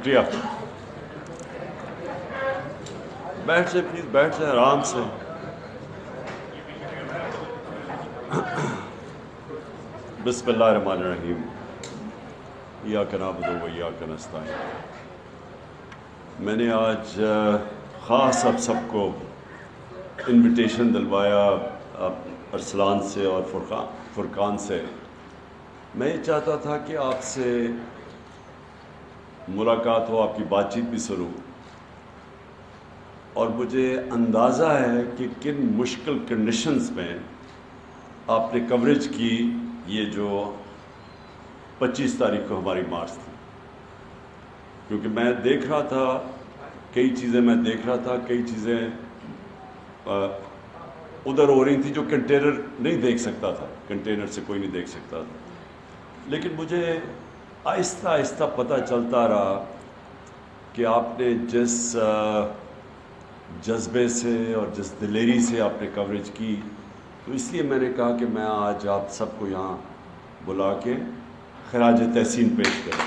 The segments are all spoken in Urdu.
شکریہ. بیٹھ جائیں پلیز، بیٹھ جائیں آرام سے. بسم اللہ الرحمن الرحیم. ایاک نعبد و ایاک نستعین. میں نے آج خاص آپ سب کو انویٹیشن دلوایا ارسلان سے اور فرقان سے. میں یہ چاہتا تھا کہ آپ سے ملاقات ہو، آپ کی بات چیت بھی سنوں، اور مجھے اندازہ ہے کہ کن مشکل کنڈیشنز میں آپ نے کوریج کی. یہ جو 25 تاریخ کو ہماری مارچ تھی، کیونکہ میں دیکھ رہا تھا کئی چیزیں ادھر ہو رہی تھی جو کنٹینر نہیں دیکھ سکتا تھا، کنٹینر سے کوئی نہیں دیکھ سکتا تھا. لیکن مجھے آہستہ آہستہ پتہ چلتا رہا کہ آپ نے جس جذبے سے اور جس دلیری سے آپ نے کوریج کی، تو اس لیے میں نے کہا کہ میں آج آپ سب کو یہاں بلا کے خراج تحسین پیش کروں.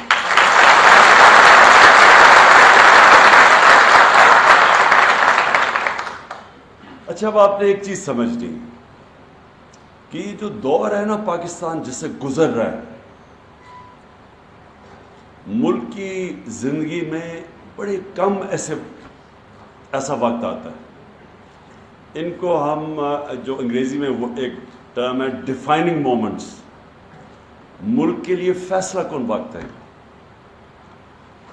اچھا، اب آپ نے ایک چیز سمجھ لی کہ یہ جو دور ہے نا پاکستان جس سے گزر رہا ہے، ملک کی زندگی میں بڑے کم ایسا وقت آتا ہے. ان کو ہم جو انگریزی میں وہ ایک ٹرم ہے ڈیفائننگ مومنٹس. ملک کے لیے فیصلہ کن وقت ہے.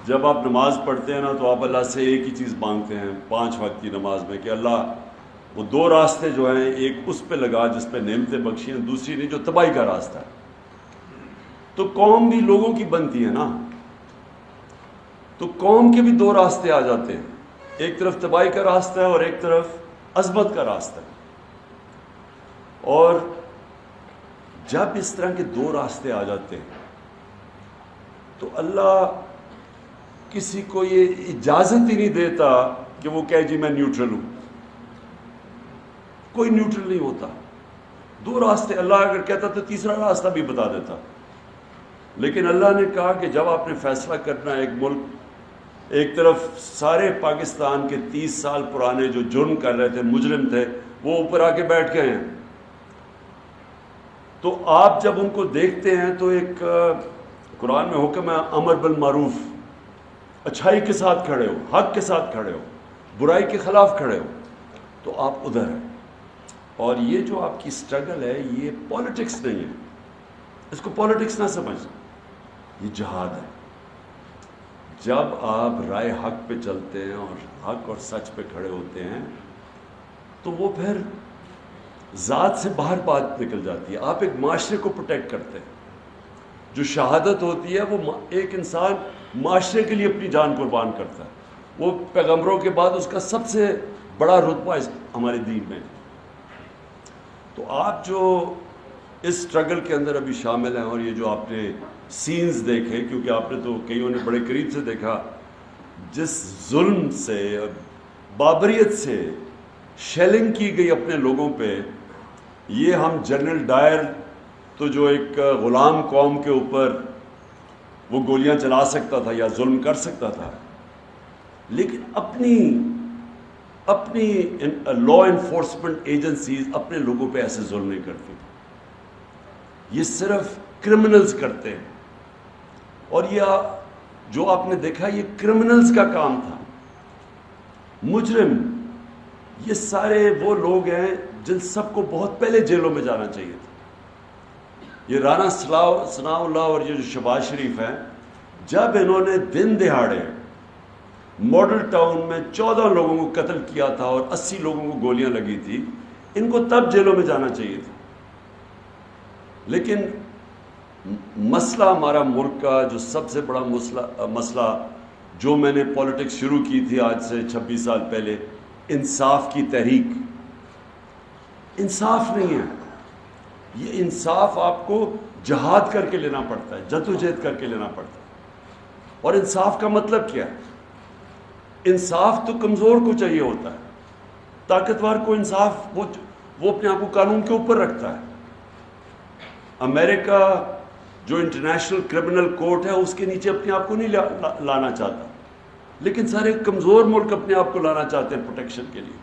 جب آپ نماز پڑھتے ہیں نا تو آپ اللہ سے ایک ہی چیز مانگتے ہیں 5 وقت کی نماز میں کہ اللہ وہ 2 راستے جو ہیں، ایک اس پہ لگا جس پہ نعمتیں بخشی ہیں، دوسری نہیں جو تباہی کا راستہ ہے. تو قوم بھی لوگوں کی بنتی ہے نا، تو قوم کے بھی 2 راستے آ جاتے ہیں. ایک طرف تباہی کا راستہ ہے اور ایک طرف عظمت کا راستہ ہے. اور جب اس طرح کے 2 راستے آ جاتے ہیں تو اللہ کسی کو یہ اجازت ہی نہیں دیتا کہ وہ کہے جی میں نیوٹرل ہوں. کوئی نیوٹرل نہیں ہوتا. 2 راستے، اللہ اگر کہتا تو تیسرا راستہ بھی بتا دیتا. لیکن اللہ نے کہا کہ جب آپ نے فیصلہ کرنا ہے، ایک ملک، ایک طرف سارے پاکستان کے 30 سال پرانے جو جرم کر رہے تھے، مجرم تھے، وہ اوپر آ کے بیٹھ گئے ہیں. تو آپ جب ان کو دیکھتے ہیں تو ایک قرآن میں حکم ہے امر بالمعروف، اچھائی کے ساتھ کھڑے ہو، حق کے ساتھ کھڑے ہو، برائی کے خلاف کھڑے ہو، تو آپ ادھر ہیں. اور یہ جو آپ کی سٹرگل ہے یہ پولیٹکس نہیں ہے، اس کو پولیٹکس نہ سمجھ، یہ جہاد ہے. جب آپ رائے حق پہ چلتے ہیں اور حق اور سچ پہ کھڑے ہوتے ہیں تو وہ پھر ذات سے باہر بات نکل جاتی ہے. آپ ایک معاشرے کو پروٹیکٹ کرتے ہیں. جو شہادت ہوتی ہے وہ ایک انسان معاشرے کے لیے اپنی جان قربان کرتا ہے. وہ پیغمبروں کے بعد اس کا سب سے بڑا رتبہ ہمارے دین میں. تو آپ جو اس سٹرگل کے اندر ابھی شامل ہیں، اور یہ جو آپ نے سینز دیکھے، کیونکہ آپ نے تو کئیوں نے بڑے قریب سے دیکھا جس ظلم سے، بابریت سے شیلنگ کی گئی اپنے لوگوں پہ. یہ ہم جنرل ڈائر تو جو ایک غلام قوم کے اوپر وہ گولیاں چلا سکتا تھا یا ظلم کر سکتا تھا، لیکن اپنی لا انفورسمنٹ ایجنسیز اپنے لوگوں پہ ایسے ظلم نہیں کرتی. یہ صرف کرمنلز کرتے ہیں. اور یہ جو آپ نے دیکھا یہ کرمنلز کا کام تھا. مجرم یہ سارے وہ لوگ ہیں جن سب کو بہت پہلے جیلوں میں جانا چاہیے تھا. یہ رانا ثناء اللہ اور یہ جو شہباز شریف ہیں، جب انہوں نے دن دہاڑے ماڈل ٹاؤن میں 14 لوگوں کو قتل کیا تھا اور 80 لوگوں کو گولیاں لگی تھی، ان کو تب جیلوں میں جانا چاہیے تھا. لیکن مسئلہ ہمارا ملک کا جو سب سے بڑا مسئلہ جو میں نے پولیٹکس شروع کی تھی آج سے 26 سال پہلے، انصاف کی تحریک. انصاف نہیں ہے. یہ انصاف آپ کو جہاد کر کے لینا پڑتا ہے، جدوجہد کر کے لینا پڑتا ہے. اور انصاف کا مطلب کیا ہے؟ انصاف تو کمزور کو چاہیے ہوتا ہے. طاقتور کو انصاف وہ اپنے آپ کو قانون کے اوپر رکھتا ہے. امریکہ جو انٹرنیشنل کرمنل کورٹ ہے اس کے نیچے اپنے آپ کو نہیں لانا چاہتا. لیکن سارے کمزور ملک اپنے آپ کو لانا چاہتے ہیں پروٹیکشن کے لیے.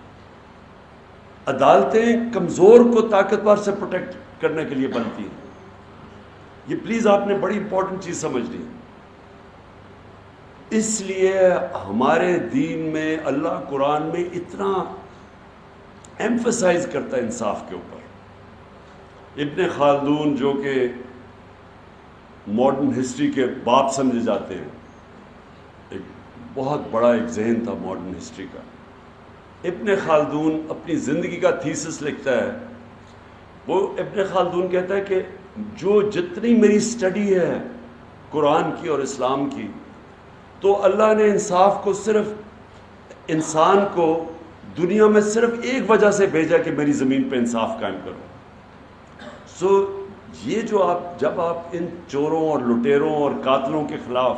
عدالتیں کمزور کو طاقتور سے پروٹیکٹ کرنے کے لیے بنتی ہیں. یہ پلیز آپ نے بڑی امپورٹنٹ چیز سمجھ لی. اس لیے ہمارے دین میں اللہ قرآن میں اتنا ایمفسائز کرتا ہے انصاف کے اوپر. ابن خلدون جو کہ ماڈرن ہسٹری کے باپ سمجھے جاتے ہیں, ایک بہت بڑا ایک ذہن تھا ماڈرن ہسٹری کا. ابن خلدون اپنی زندگی کا تھیسس لکھتا ہے. وہ ابن خلدون کہتا ہے کہ جو جتنی میری سٹڈی ہے قرآن کی اور اسلام کی, تو اللہ نے انصاف کو صرف انسان کو دنیا میں صرف ایک وجہ سے بھیجا کہ میری زمین پہ انصاف قائم کرو. یہ جو جب آپ ان چوروں اور لٹیروں اور قاتلوں کے خلاف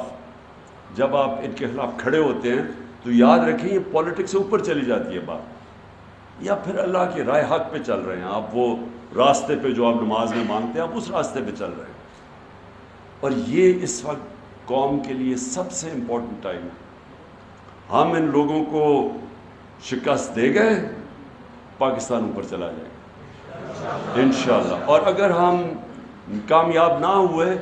جب آپ ان کے خلاف کھڑے ہوتے ہیں تو یاد رکھیں یہ پولیٹکس سے اوپر چلی جاتی ہے بات, یا پھر اللہ کی رائے حق پہ چل رہے ہیں آپ, وہ راستے پہ جو آپ نماز میں مانگتے ہیں آپ اس راستے پہ چل رہے ہیں. اور یہ اس وقت قوم کے لیے سب سے امپورٹنٹ ٹائم ہے. ہم ان لوگوں کو شکست دے گئے, پاکستان اوپر چلا جائے گا انشاءاللہ. اور اگر ہم کامیاب نہ ہوئے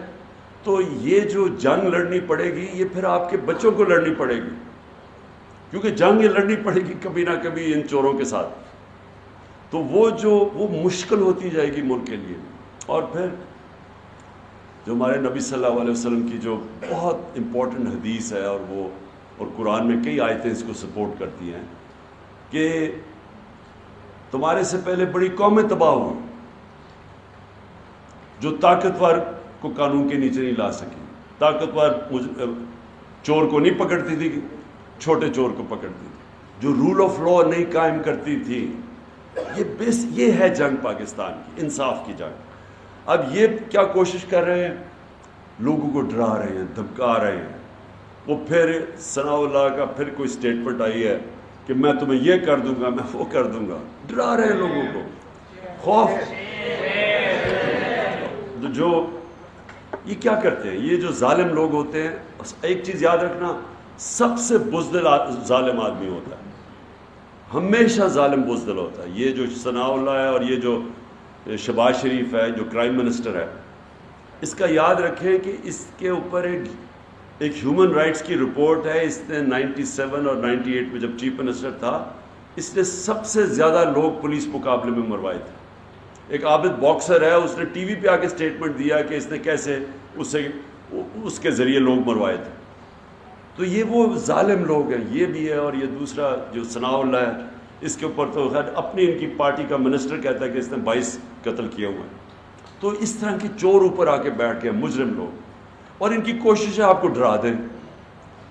تو یہ جو جنگ لڑنی پڑے گی یہ پھر آپ کے بچوں کو لڑنی پڑے گی, کیونکہ جنگ یہ لڑنی پڑے گی کبھی نہ کبھی ان چوروں کے ساتھ. تو وہ مشکل ہوتی جائے گی ملک کے لیے. اور پھر جو ہمارے نبی صلی اللہ علیہ وسلم کی جو بہت امپورٹنٹ حدیث ہے, اور قرآن میں کئی آیتیں اس کو سپورٹ کرتی ہیں کہ تمہارے سے پہلے بڑی قومیں تباہ ہوئی جو طاقتور کو قانون کے نیچے نہیں لا سکی. طاقتور چور کو نہیں پکڑتی تھی, چھوٹے چور کو پکڑتی تھی. جو رول آف لا نہیں قائم کرتی تھی. یہ ہے جنگ پاکستان کی, انصاف کی جنگ. اب یہ کیا کوشش کر رہے ہیں, لوگوں کو ڈرا رہے ہیں, دھمکا رہے ہیں. وہ پھر ثناء اللہ کا پھر کوئی اسٹیٹمنٹ آئی ہے کہ میں تمہیں یہ کر دوں گا, میں وہ کر دوں گا. ڈرا رہے ہیں لوگوں کو, خوف. جو یہ کیا کرتے ہیں, یہ جو ظالم لوگ ہوتے ہیں, ایک چیز یاد رکھنا, سب سے بزدل ظالم آدمی ہوتا ہے, ہمیشہ ظالم بزدل ہوتا ہے. یہ جو ثناء اللہ ہے اور یہ جو شہباز شریف ہے جو کرائم منسٹر ہے, اس کا یاد رکھیں کہ اس کے اوپر ایک ہیومن رائٹس کی رپورٹ ہے. اس نے 97 اور 98 میں جب چیف منسٹر تھا, اس نے سب سے زیادہ لوگ پولیس مقابلے میں مروائے تھے. ایک عابد باکسر ہے, اس نے ٹی وی پہ آ کے اسٹیٹمنٹ دیا کہ اس نے کیسے اس کے ذریعے لوگ مروائے تھے. تو یہ وہ ظالم لوگ ہیں, یہ بھی ہے. اور یہ دوسرا جو ثناء اللہ ہے, اس کے اوپر تو خیر اپنی ان کی پارٹی کا منسٹر کہتا ہے کہ اس نے 22 قتل کیے ہوئے ہیں. تو اس طرح کی چور اوپر آ کے بیٹھ گئے مجرم لوگ, اور ان کی کوشش ہے آپ کو ڈرا دیں.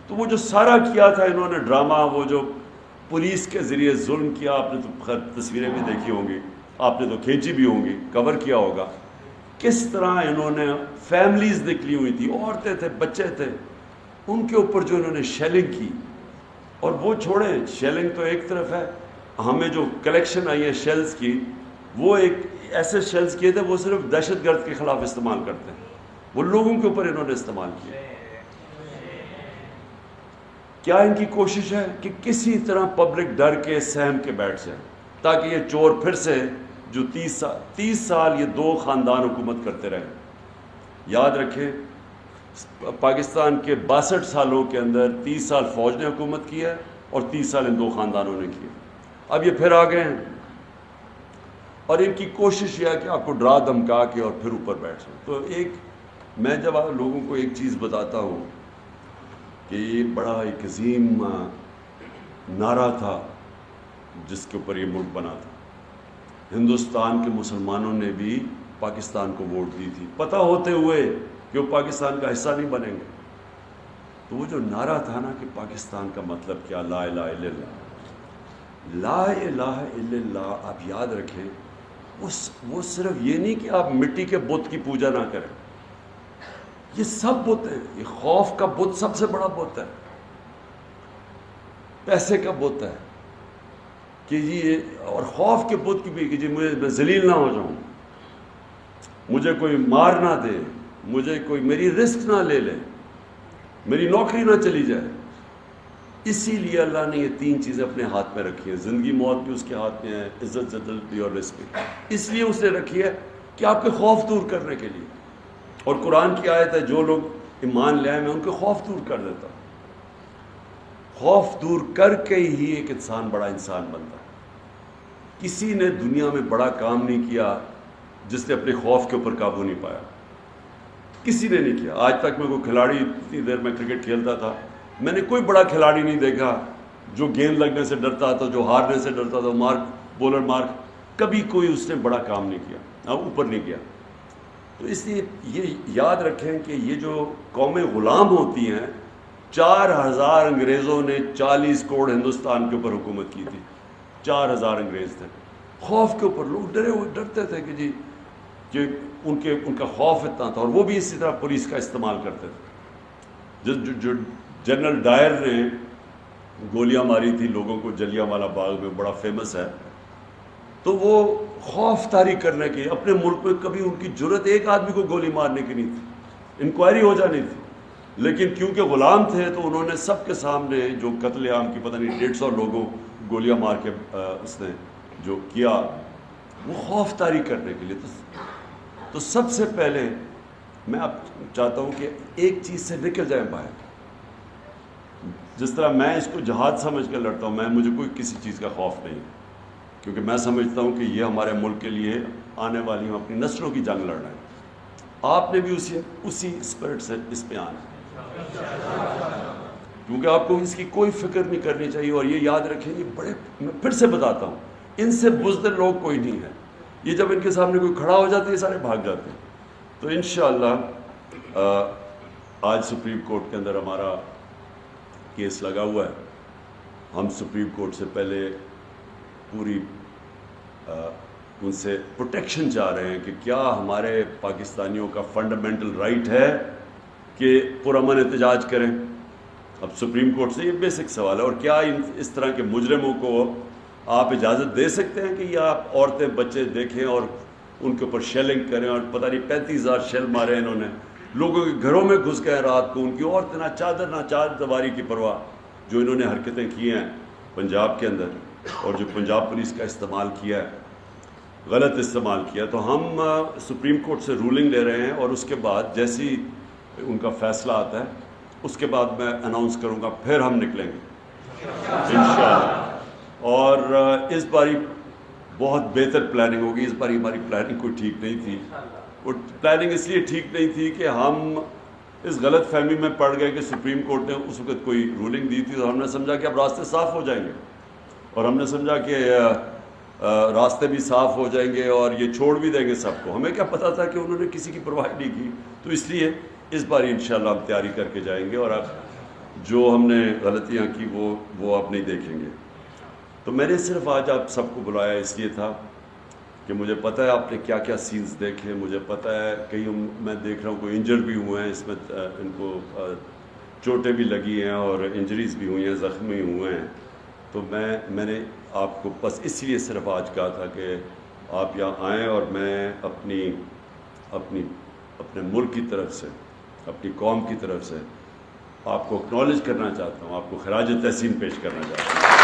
تو وہ جو سارا کیا تھا انہوں نے ڈرامہ, وہ جو پولیس کے ذریعے ظلم کیا, آپ نے تو خیر تصویریں بھی دیکھی ہوں گی, آپ نے تو کھینچی بھی ہوں گی, کور کیا ہوگا, کس طرح انہوں نے فیملیز نکلی ہوئی تھی, عورتیں تھے, بچے تھے, ان کے اوپر جو انہوں نے شیلنگ کی. اور وہ چھوڑیں, شیلنگ تو ایک طرف ہے, ہمیں جو کلیکشن آئی ہے شیلز کی, وہ ایک ایسے شیلز کیے تھے وہ صرف دہشت گرد کے خلاف استعمال کرتے ہیں, وہ لوگوں کے اوپر انہوں نے استعمال کیا. کیا ان کی کوشش ہے کہ کسی طرح پبلک ڈر کے سہم کے بیٹھ جائے, تاکہ یہ چور پھر سے جو 30 سال یہ دو خاندان حکومت کرتے رہے. یاد رکھیں پاکستان کے 62 سالوں کے اندر 30 سال فوج نے حکومت کی ہے اور 30 سال ان دو خاندانوں نے کی. اب یہ پھر آ گئے ہیں, اور ان کی کوشش یہ ہے کہ آپ کو ڈرا دھمکا کے اور پھر اوپر بیٹھ جائیں. تو میں جب آپ لوگوں کو ایک چیز بتاتا ہوں کہ یہ بڑا ایک عظیم نعرہ تھا جس کے اوپر یہ ملک بنا تھا. ہندوستان کے مسلمانوں نے بھی پاکستان کو ووٹ دی تھی, پتہ ہوتے ہوئے کہ وہ پاکستان کا حصہ نہیں بنیں گے. تو وہ جو نعرہ تھا نا کہ پاکستان کا مطلب کیا, لا الہ الا اللہ, لا الہ الا اللہ, آپ یاد رکھیں وہ صرف یہ نہیں کہ آپ مٹی کے بت کی پوجا نہ کریں, یہ سب بت ہیں. یہ خوف کا بت سب سے بڑا بت ہے, پیسے کا بت ہے کہ جی, اور خوف کے بت کی بھی کہ جی میں ذلیل نہ ہو جاؤں, مجھے کوئی مار نہ دے, مجھے کوئی میری رسک نہ لے لے, میری نوکری نہ چلی جائے. اسی لیے اللہ نے یہ 3 چیزیں اپنے ہاتھ میں رکھی ہیں. زندگی موت بھی اس کے ہاتھ میں ہے, عزت ذلت بھی اور رزق بھی. اس لیے اس نے رکھی ہے کہ آپ کے خوف دور کرنے کے لیے. اور قرآن کی آیت ہے جو لوگ ایمان لے آئے میں ان کے خوف دور کر دیتا ہوں. خوف دور کر کے ہی ایک انسان بڑا انسان بنتا ہے. کسی نے دنیا میں بڑا کام نہیں کیا جس نے اپنے خوف کے اوپر قابو نہیں پایا. کسی نے نہیں کیا. آج تک میں کوئی کھلاڑی, اتنی دیر میں کرکٹ کھیلتا تھا, میں نے کوئی بڑا کھلاڑی نہیں دیکھا جو گیند لگنے سے ڈرتا تھا, جو ہارنے سے ڈرتا تھا, بولر مارک, کبھی کوئی اس نے بڑا کام نہیں کیا, اوپر نہیں کیا. تو اس لیے یہ یاد رکھیں کہ یہ جو قومیں غلام ہوتی ہیں, 4000 انگریزوں نے 40 کروڑ ہندوستان کے اوپر حکومت کی تھی. 4000 انگریز تھے. خوف کے اوپر لوگ ڈرتے تھے کہ جی کہ ان کا خوف اتنا تھا. اور وہ بھی اسی طرح پولیس کا استعمال کرتے تھے. جو جنرل ڈائر نے گولیاں ماری تھی لوگوں کو جلیانوالہ باغ میں, بڑا فیمس ہے, تو وہ خوف طاری کرنے کے اپنے ملک میں کبھی ان کی جرت ایک آدمی کو گولی مارنے کی نہیں تھی, انکوائری ہو جانی تھی. لیکن کیونکہ غلام تھے تو انہوں نے سب کے سامنے جو قتل عام کی پتہ نہیں 150 لوگوں گولیاں مار کے اس نے جو کیا, وہ خوف طاری کرنے کے لیے. تو سب سے پہلے میں اب چاہتا ہوں کہ ایک چیز سے نکل جائیں باہر. جس طرح میں اس کو جہاد سمجھ کے لڑتا ہوں, مجھے کوئی کسی چیز کا خوف نہیں, کیونکہ میں سمجھتا ہوں کہ یہ ہمارے ملک کے لیے آنے والی ہم اپنی نسلوں کی جنگ لڑ رہے ہیں. آپ نے بھی اسی اسپرٹ سے اس پہ آنا ہے, کیونکہ آپ کو اس کی کوئی فکر نہیں کرنی چاہیے. اور یہ یاد رکھیں, یہ بڑے, میں پھر سے بتاتا ہوں, ان سے بزدل لوگ کوئی نہیں ہے. یہ جب ان کے سامنے کوئی کھڑا ہو جاتے ہیں سارے بھاگ جاتے ہیں. تو انشاءاللہ آج سپریم کورٹ کے اندر ہمارا کیس لگا ہوا ہے. ہم سپریم کورٹ سے پہلے پوری ان سے پروٹیکشن چاہ رہے ہیں کہ کیا ہمارے پاکستانیوں کا فنڈامنٹل رائٹ ہے کہ پرامن احتجاج کریں. اب سپریم کورٹ سے یہ بیسک سوال ہے. اور کیا اس طرح کے مجرموں کو آپ اجازت دے سکتے ہیں کہ یہ آپ عورتیں بچے دیکھیں اور ان کے اوپر شیلنگ کریں, اور پتہ نہیں 35,000 شیل مارے انہوں نے, لوگوں کے گھروں میں گھس گئے رات کو, ان کی عورتیں نہ چادر نہ چادردواری کی پرواہ, جو انہوں نے حرکتیں کی ہیں پنجاب کے اندر, اور جو پنجاب پولیس کا استعمال کیا ہے, غلط استعمال کیا. تو ہم سپریم کورٹ سے رولنگ لے رہے ہیں, اور اس کے بعد جیسی ان کا فیصلہ آتا ہے اس کے بعد میں اناؤنس کروں گا, پھر ہم نکلیں گے انشاءاللہ. اور اس باری بہت بہتر پلاننگ ہوگی. اس باری ہماری پلاننگ کوئی ٹھیک نہیں تھی. اور پلاننگ اس لیے ٹھیک نہیں تھی کہ ہم اس غلط فہمی میں پڑ گئے کہ سپریم کورٹ نے اس وقت کوئی رولنگ دی تھی, تو ہم نے سمجھا کہ اب راستے صاف ہو جائیں گے, اور ہم نے سمجھا کہ راستے بھی صاف ہو جائیں گے اور یہ چھوڑ بھی دیں گے سب کو. ہمیں کیا پتہ تھا کہ انہوں نے کسی کی پرواہ نہیں کی. تو اس لیے اس باری انشاءاللہ ہم تیاری کر کے جائیں گے, اور اب جو ہم نے غلطیاں کی وہ اب نہیں دیکھیں گے. تو میں نے صرف آج آپ سب کو بلایا اس لیے تھا کہ مجھے پتہ ہے آپ نے کیا کیا سینز دیکھے. مجھے پتہ ہے کہیں میں دیکھ رہا ہوں کوئی انجر بھی ہوئے ہیں, اس میں ان کو چوٹیں بھی لگی ہیں اور انجریز بھی ہوئی ہیں, زخمی ہوئے ہیں. تو میں نے آپ کو بس اس لیے صرف آج کہا تھا کہ آپ یہاں آئیں, اور میں اپنے ملک کی طرف سے, اپنی قوم کی طرف سے آپ کو اکنالج کرنا چاہتا ہوں, آپ کو خراج تحسین پیش کرنا چاہتا ہوں.